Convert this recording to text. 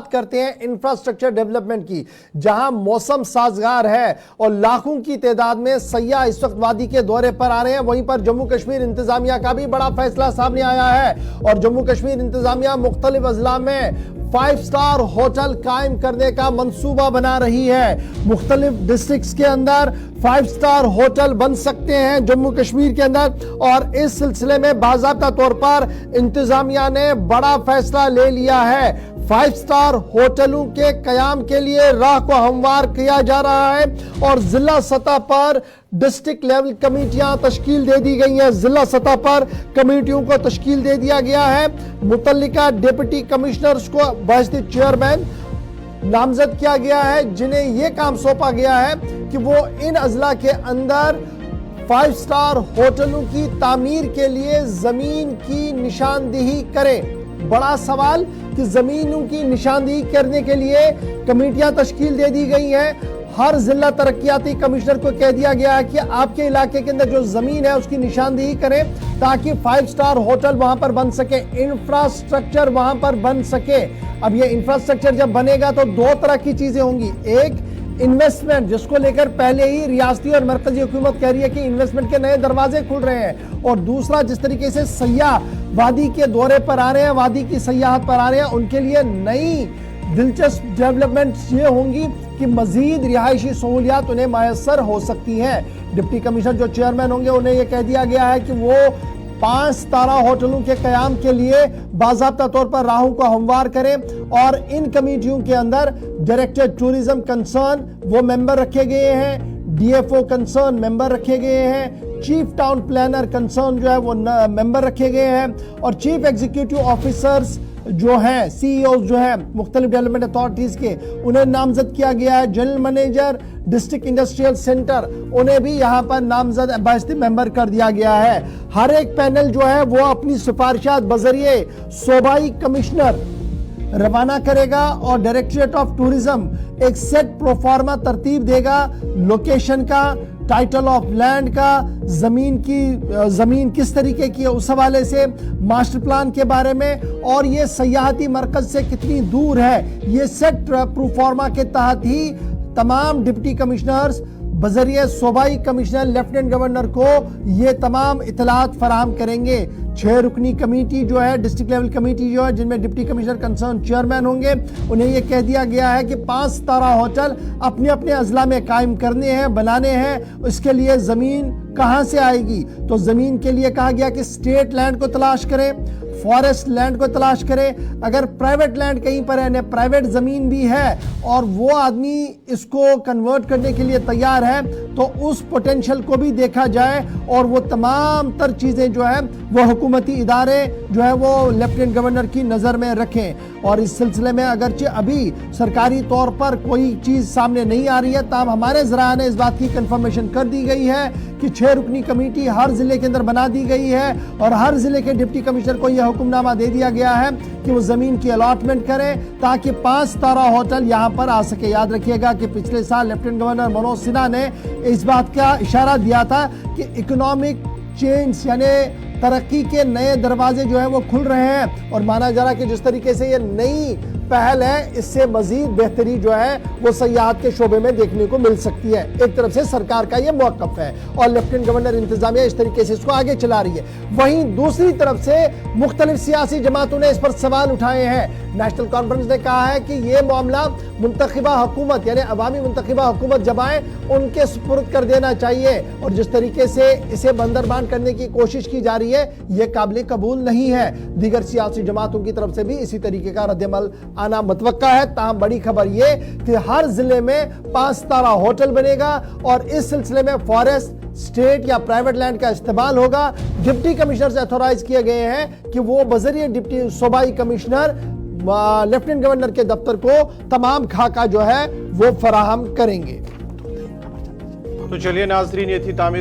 بات کرتے ہیں انفراسٹرکچر ڈیولپمنٹ کی، جہاں موسم سازگار ہے اور لاکھوں کی تعداد میں سیاح اس وقت وادی کے دورے پر آ رہے ہیں۔ وہیں پر جموں کشمیر انتظامیہ کا بھی بڑا فیصلہ سامنے آیا ہے اور جموں کشمیر انتظامیہ مختلف اضلاع میں 5 سٹار ہوٹل قائم کرنے کا منصوبہ بنا رہی ہے۔ مختلف ڈسٹرکٹس کے اندر 5 سٹار ہوٹل بن سکتے ہیں جموں کشمیر کے اندر، اور اس سلسلے میں باضابطہ طور پر انتظامیہ نے بڑا فیصلہ لے لیا ہے۔ 5 سٹار ہوٹلوں کے قیام کے لیے راہ کو ہموار کیا جا رہا ہے اور ضلع سطح پر ڈسٹرکٹ لیول کمیٹیاں تشکیل دے دی گئی ہیں۔ ضلع سطح پر کمیٹیوں کو تشکیل دے دیا گیا ہے۔ متعلقہ ڈپٹی کمشنرز کو بحثیت چیئرمین نامزد کیا گیا ہے، جنہیں یہ کام سونپا گیا ہے کہ وہ ان اضلاع کے اندر 5 سٹار ہوٹلوں کی تعمیر کے لیے زمین کی نشاندہی کریں۔ بڑا سوال کہ زمینوں کی نشاندہی کرنے کے لیے کمیٹیاں تشکیل دے دی گئی ہیں۔ ہر ضلع ترقیاتی کمشنر کو کہہ دیا گیا ہے کہ آپ کے علاقے کے اندر جو زمین ہے اس کی نشاندہی کریں تاکہ 5 سٹار ہوٹل وہاں پر بن سکے، انفراسٹرکچر وہاں پر بن سکے۔ اب یہ انفراسٹرکچر جب بنے گا تو 2 طرح کی چیزیں ہوں گی۔ ایک انویسٹمنٹ، جس کو لے کر پہلے ہی ریاستی اور مرکزی حکومت کہہ رہی ہے کہ انویسٹمنٹ کے نئے دروازے کھل رہے ہیں، اور دوسرا جس طریقے سے سیاح وادی کے دورے پر آ رہے ہیں، وادی کی سیاحت پر آ رہے ہیں، ان کے لیے نئی دلچسپ ڈیولپمنٹس یہ ہوں گی کہ مزید رہائشی سہولیات انہیں میسر ہو سکتی ہیں۔ ڈپٹی کمشنر جو چیئرمین ہوں گے انہیں یہ کہہ دیا گیا ہے کہ وہ 5 ستارہ ہوٹلوں کے قیام کے لیے باضابطہ طور پر راہوں کو ہموار کریں، اور ان کمیٹیوں کے اندر ڈائریکٹر ٹورزم کنسرن وہ ممبر رکھے گئے ہیں، ڈی ایف او کنسرن ممبر رکھے گئے ہیں، چیف ٹاؤن پلانر کنسرن جو ہے وہ ممبر رکھے گئے ہیں، اور چیف ایگزیکٹو آفیسرز جو ہیں، سی ای اوز جو ہیں مختلف ڈیولپمنٹ اتھارٹیز کے، انہیں نامزد کیا گیا ہے۔ General manager district industrial centre انہیں بھی یہاں پر نامزد باعث ممبر کر دیا گیا ہے۔ ہر ایک پینل جو ہے وہ اپنی سفارشات بذریعے صوبائی کمشنر روانہ کرے گا اور ڈائریکٹریٹ آف ٹورزم ایک سیٹ پروفارما ترتیب دے گا لوکیشن کا، ٹائٹل آف لینڈ کا، زمین کس طریقے کی ہے اس حوالے سے، ماسٹر پلان کے بارے میں، اور یہ سیاحتی مرکز سے کتنی دور ہے۔ یہ سیٹ پروفارما کے تحت ہی تمام ڈپٹی کمشنرز بذریعہ صوبائی کمشنر لیفٹیننٹ گورنر کو یہ تمام اطلاعات فراہم کریں گے۔ 6 رکنی کمیٹی جو ہے، ڈسٹرکٹ لیول کمیٹی جو ہے، جن میں ڈپٹی کمشنر کنسرن چیئرمین ہوں گے، انہیں یہ کہہ دیا گیا ہے کہ 5 ستارہ ہوٹل اپنے اپنے اضلاع میں قائم کرنے ہیں، بنانے ہیں۔ اس کے لیے زمین کہاں سے آئے گی؟ تو زمین کے لیے کہا گیا کہ اسٹیٹ لینڈ کو تلاش کریں، فارسٹ لینڈ کو تلاش کرے۔ اگر پرائیویٹ لینڈ کہیں پر ہے، پرائیویٹ زمین بھی ہے اور وہ آدمی اس کو کنورٹ کرنے کے لیے تیار ہے، تو اس پوٹینشل کو بھی دیکھا جائے، اور وہ تمام تر چیزیں جو ہے وہ حکومتی ادارے جو ہے وہ لیفٹیننٹ گورنر کی نظر میں رکھیں۔ اور اس سلسلے میں اگرچہ ابھی سرکاری طور پر کوئی چیز سامنے نہیں آ رہی ہے، تاہم ہمارے ذرائع نے اس بات کی کنفرمیشن کر دی گئی ہے کہ 6 رکنی کمیٹی ہر ضلع کے اندر بنا دی گئی ہے، اور ہر ضلع کے ڈپٹی کمشنر کو یہ حکم نامہ دے دیا گیا ہے کہ وہ زمین کی الاٹمنٹ کریں تاکہ 5 ستارہ ہوٹل یہاں پر آ سکے۔ یاد رکھیے گا کہ پچھلے سال لیفٹیننٹ گورنر منوج سنہا نے اس بات کا اشارہ دیا تھا کہ اکنامک چینج یعنی ترقی کے نئے دروازے جو ہیں وہ کھل رہے ہیں، اور مانا جا رہا کہ جس طریقے سے یہ نئی پہل ہے، اس سے مزید بہتری جو ہے وہ سیاحت کے شعبے میں دیکھنے کو مل سکتی ہے۔ ایک طرف سے سرکار کا یہ موقف ہے اور لیفٹیننٹ گورنر انتظامیہ اس طریقے سے اس کو آگے چلا رہی ہے، وہیں دوسری طرف سے مختلف سیاسی جماعتوں نے اس پر سوال اٹھائے ہیں۔ نیشنل کانفرنس نے کہا ہے کہ یہ معاملہ منتخبہ حکومت یعنی عوامی منتخبہ حکومت جب آئے ان کے سپرد کر دینا چاہیے، اور جس طریقے سے اسے بندربان کرنے کی کوشش کی جا رہی ہے یہ قابل قبول نہیں ہے۔ دیگر سیاسی جماعتوں کی طرف سے بھی اسی طریقے کا رد عمل آنا متوقع ہے۔ تاہم بڑی خبر یہ کہ ہر ضلع میں 5 ستارہ ہوٹل بنے گا، اور اس سلسلے میں فارسٹ، اسٹیٹ یا پرائیویٹ لینڈ کا استعمال ہوگا۔ ڈپٹی کمشنر سے ایتھورائز کیے گئے ہیں کہ وہ بذریعہ ڈپٹی صوبائی کمشنر لیفٹیننٹ گورنر کے دفتر کو تمام خاکہ جو ہے وہ فراہم کریں گے۔ تو چلیے ناظرین، یہ تھی تعمیر